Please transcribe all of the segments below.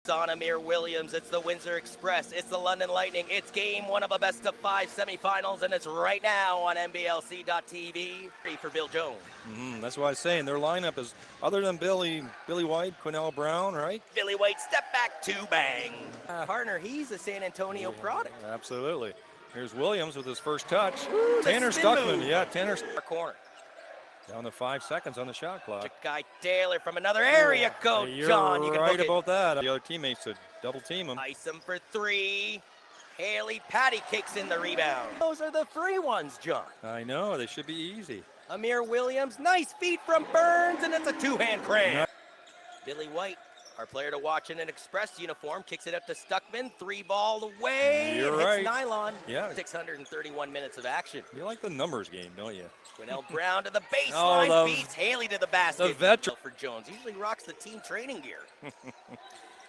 It's on Amir Williams, it's the Windsor Express, it's the London Lightning, it's game one of a best-of-5 semifinals, and it's right now on NBLC.TV for Bill Jones. That's why I was saying their lineup is, other than Billy White, Quinnell Brown, right? Billy White, step back, two bang. Partner, he's a San Antonio product. Absolutely. Here's Williams with his first touch. Ooh, Tanner Stuckman, Tanner. Our corner. Down to 5 seconds on the shot clock. Guy Taylor from another area code. You're John, you can right book about that. The other teammates to double team him. Ice him for three. Haley Patty kicks in the rebound. Those are the free ones, John. I know, they should be easy. Amir Williams, nice feed from Burns, and it's a two-hand cram. Billy White, our player to watch in an Express uniform, kicks it up to Stuckman, three ball away. You're hits right. nylon. Yeah. 631 minutes of action. You like the numbers game, don't you? Quinnell Brown to the baseline, beats Haley to the basket. The veteran for Jones. Usually rocks the team training gear.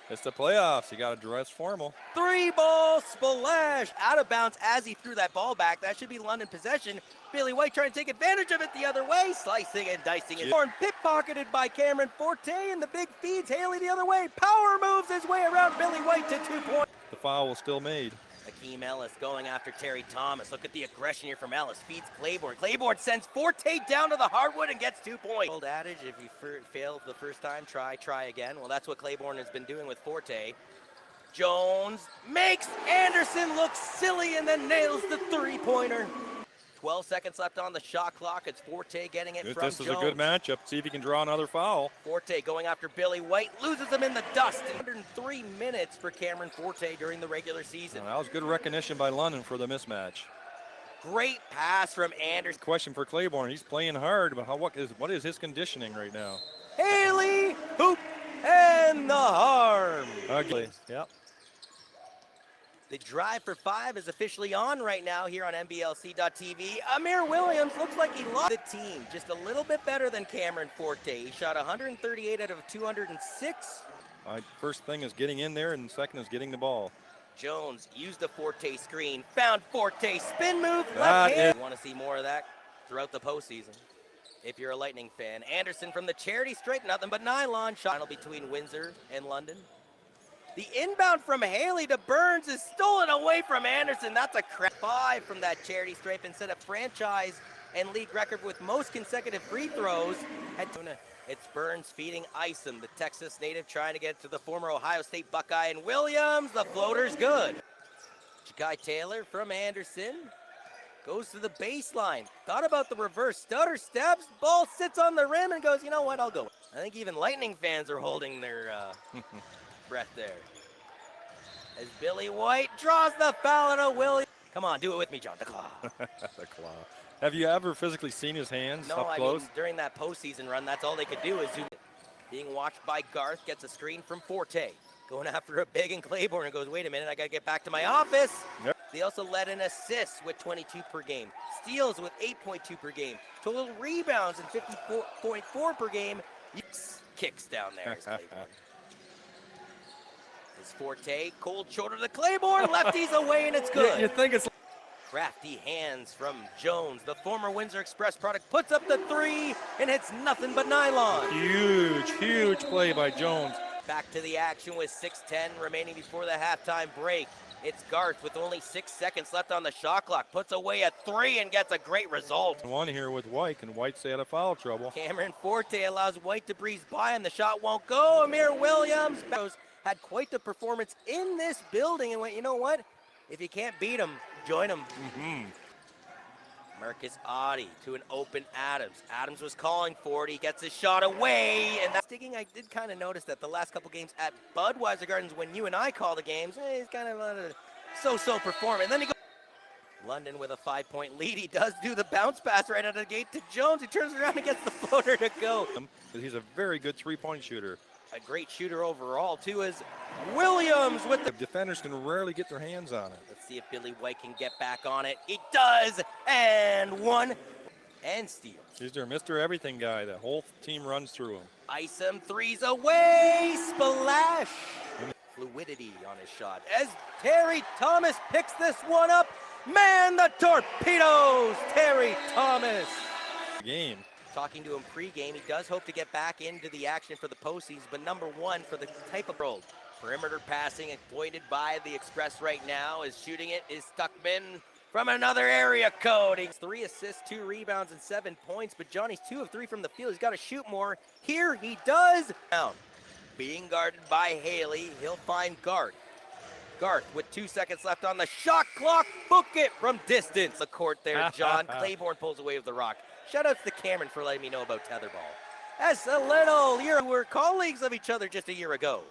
It's the playoffs. You got to dress formal. Three ball splash out of bounds as he threw that ball back. That should be London possession. Billy White trying to take advantage of it the other way, slicing and dicing it. Pickpocketed by Cameron Forte, and the big feeds Haley the other way. Power moves his way around Billy White to 2 points. The foul was still made. Hakeem Ellis going after Terry Thomas. Look at the aggression here from Ellis. Feeds Claiborne. Claiborne sends Forte down to the hardwood and gets 2 points. Old adage, if you fail the first time, try again. Well, that's what Claiborne has been doing with Forte. Jones makes Anderson look silly and then nails the three-pointer. 12 seconds left on the shot clock. It's Forte getting it from Jones. This is a good matchup. See if he can draw another foul. Forte going after Billy White. Loses him in the dust. 103 minutes for Cameron Forte during the regular season. That was good recognition by London for the mismatch. Great pass from Anderson. Question for Claiborne. He's playing hard, but what is his conditioning right now? Haley, hoop, and the harm. Ugly. Yep. The drive for 5 is officially on right now here on NBLC.TV. Amir Williams looks like he lost the team. Just a little bit better than Cameron Forte. He shot 138 out of 206. First thing is getting in there, and second is getting the ball. Jones used the Forte screen. Found Forte. Spin move. Left hand. You want to see more of that throughout the postseason if you're a Lightning fan. Anderson from the charity stripe. Nothing but nylon. Shot between Windsor and London. The inbound from Haley to Burns is stolen away from Anderson. That's a crap. 5 from that charity stripe instead of franchise and league record with most consecutive free throws. It's Burns feeding Isom, the Texas native, trying to get to the former Ohio State Buckeye. And Williams, the floater's good. Guy Taylor from Anderson goes to the baseline. Thought about the reverse stutter steps. Ball sits on the rim and goes, you know what, I'll go. I think even Lightning fans are holding their breath there. As Billy White draws the foul out of Williams. Come on, do it with me, John. The claw. The claw. Have you ever physically seen his hands up close? No, I mean, during that postseason run, that's all they could do is zoom. Being watched by Garth, gets a screen from Forte. Going after a big and Claiborne and goes, wait a minute, I got to get back to my office. Yep. They also led in assists with 22 per game. Steals with 8.2 per game. Total rebounds in 54.4 per game. Kicks down there as Claiborne. Is Forte, cold shoulder to Claiborne, lefties away, and it's good. You think it's crafty hands from Jones, the former Windsor Express product, puts up the 3 and hits nothing but nylon. Huge play by Jones. Back to the action with 6:10 remaining before the halftime break. It's Garth with only 6 seconds left on the shot clock. Puts away a 3 and gets a great result. One here with White, and White's out of foul trouble. Cameron Forte allows White to breeze by, and the shot won't go. Amir Williams had quite the performance in this building and went, you know what? If you can't beat him, join him. Marcus Oddie to an open Adams. Adams was calling for it. He gets his shot away. And that's sticking. I did kind of notice that the last couple games at Budweiser Gardens, when you and I call the games, he's kind of a so-so performance. And then he goes. London with a 5-point lead. He does do the bounce pass right out of the gate to Jones. He turns around and gets the floater to go. He's a very good three-point shooter. A great shooter overall, too, is Williams with the... Defenders can rarely get their hands on it. Let's see if Billy White can get back on it. He does! And 1 and steal. He's their Mr. Everything guy. The whole team runs through him. Isom 3's away! Splash! Fluidity on his shot. As Terry Thomas picks this one up. Man, the torpedoes! Terry Thomas! Game. Talking to him pregame, he does hope to get back into the action for the postseason, but number 1 for the type of role. Perimeter passing exploited by the Express right now. Is shooting it is Stuckman from another area code. He's 3 assists, 2 rebounds, and 7 points, but Johnny's 2 of 3 from the field. He's got to shoot more. Here he does. Down. Being guarded by Haley. He'll find Garth. Garth with 2 seconds left on the shot clock. Book it from distance. The court there, John. Claiborne pulls away with the rock. Shout out to Cameron for letting me know about tetherball. That's a little. You were colleagues of each other just a year ago.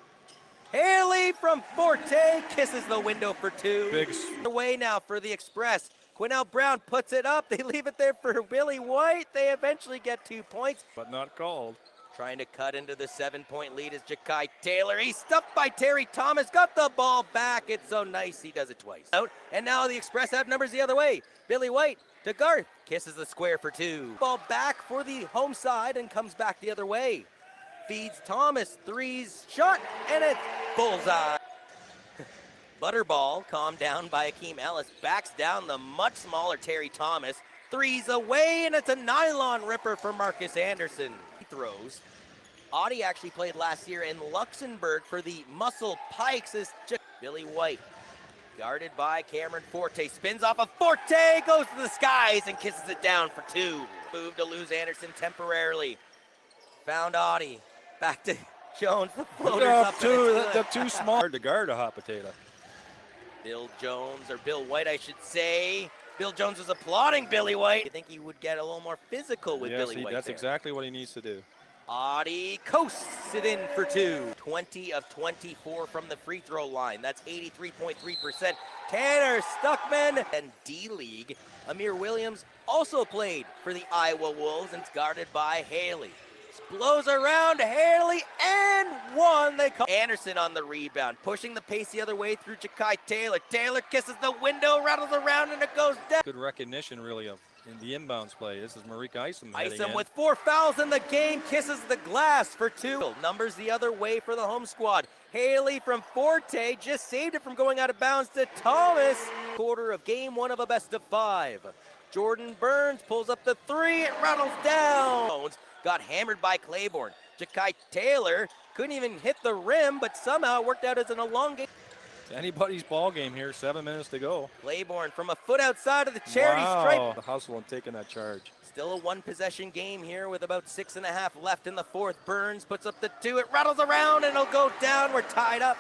Haley from Forte kisses the window for 2. Big away now for the Express. Quinnell Brown puts it up. They leave it there for Billy White. They eventually get 2 points. but not called. Trying to cut into the 7-point lead is Ja'Kai Taylor. He's stuffed by Terry Thomas. Got the ball back. It's so nice. He does it twice. Out. And now the Express have numbers the other way. Billy White to Garth. Kisses the square for 2. Ball back for the home side and comes back the other way. Feeds Thomas. Threes. Shot. And it's bullseye. Butterball, calmed down by Akeem Ellis, backs down the much smaller Terry Thomas. Threes away, and it's a nylon ripper for Marcus Anderson. He throws. Audie actually played last year in Luxembourg for the Muscle Pikes. Is Billy White, guarded by Cameron Forte, spins off of Forte, goes to the skies and kisses it down for 2. Move to lose Anderson temporarily. Found Audie. Back to Jones. The floater's up. They're too small to guard a hot potato. Bill Jones, or Bill White, I should say. Bill Jones was applauding Billy White. I think he would get a little more physical with Billy White. That's there. exactly what he needs to do. Audie coasts it in for 2. 20 of 24 from the free throw line. That's 83.3%. Tanner Stuckman and D-League. Amir Williams also played for the Iowa Wolves and is guarded by Haley. Blows around Haley and 1. They call Anderson on the rebound, pushing the pace the other way through Ja'Kai Taylor. Taylor kisses the window, rattles around, and it goes down. Good recognition, really, of in the inbounds play. This is Marika Isom. Isom with 4 fouls in the game, kisses the glass for 2. Numbers the other way for the home squad. Haley from Forte just saved it from going out of bounds to Thomas. Quarter of game 1 of a best of 5. Jordan Burns pulls up the 3. It rattles down. Got hammered by Claiborne. Ja'Kai Taylor couldn't even hit the rim, but somehow it worked out as an elongate. It's anybody's ball game here. 7 minutes to go. Claiborne from a foot outside of the charity stripe. The hustle and taking that charge. Still a 1-possession game here with about 6.5 left in the 4th. Burns puts up the 2. It rattles around and it'll go down. We're tied up.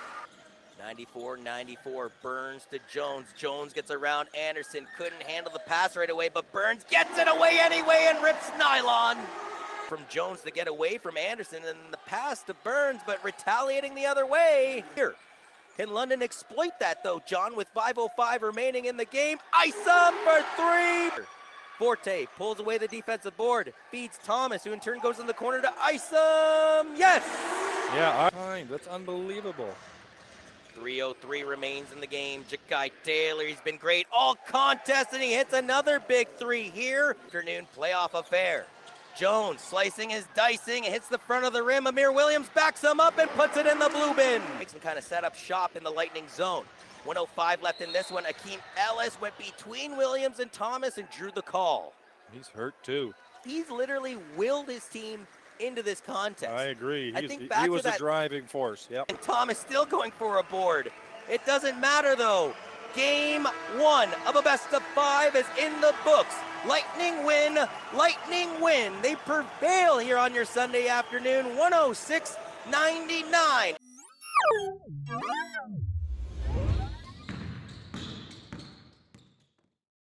94-94. Burns to Jones. Jones gets around Anderson. Couldn't handle the pass right away, but Burns gets it away anyway and rips nylon. From Jones to get away from Anderson, and the pass to Burns, but retaliating the other way. Here, can London exploit that though, John, with 5:05 remaining in the game? Isom for 3! Forte pulls away the defensive board, feeds Thomas, who in turn goes in the corner to Isom. Yes! Yeah, that's unbelievable. 3:03 remains in the game. Ja'Kai Taylor, he's been great all contest, and he hits another big 3 here. Afternoon playoff affair. Jones slicing his dicing, hits the front of the rim. Amir Williams backs him up and puts it in the blue bin. Makes him kind of set up shop in the Lightning zone. 1:05 left in this one. Akeem Ellis went between Williams and Thomas and drew the call. He's hurt too. He's literally willed his team into this contest. I agree. He was the driving force. Yep. And Thomas still going for a board. It doesn't matter though. Game 1 of a best of 5 is in the books. Lightning win, Lightning win. They prevail here on your Sunday afternoon, 106-99.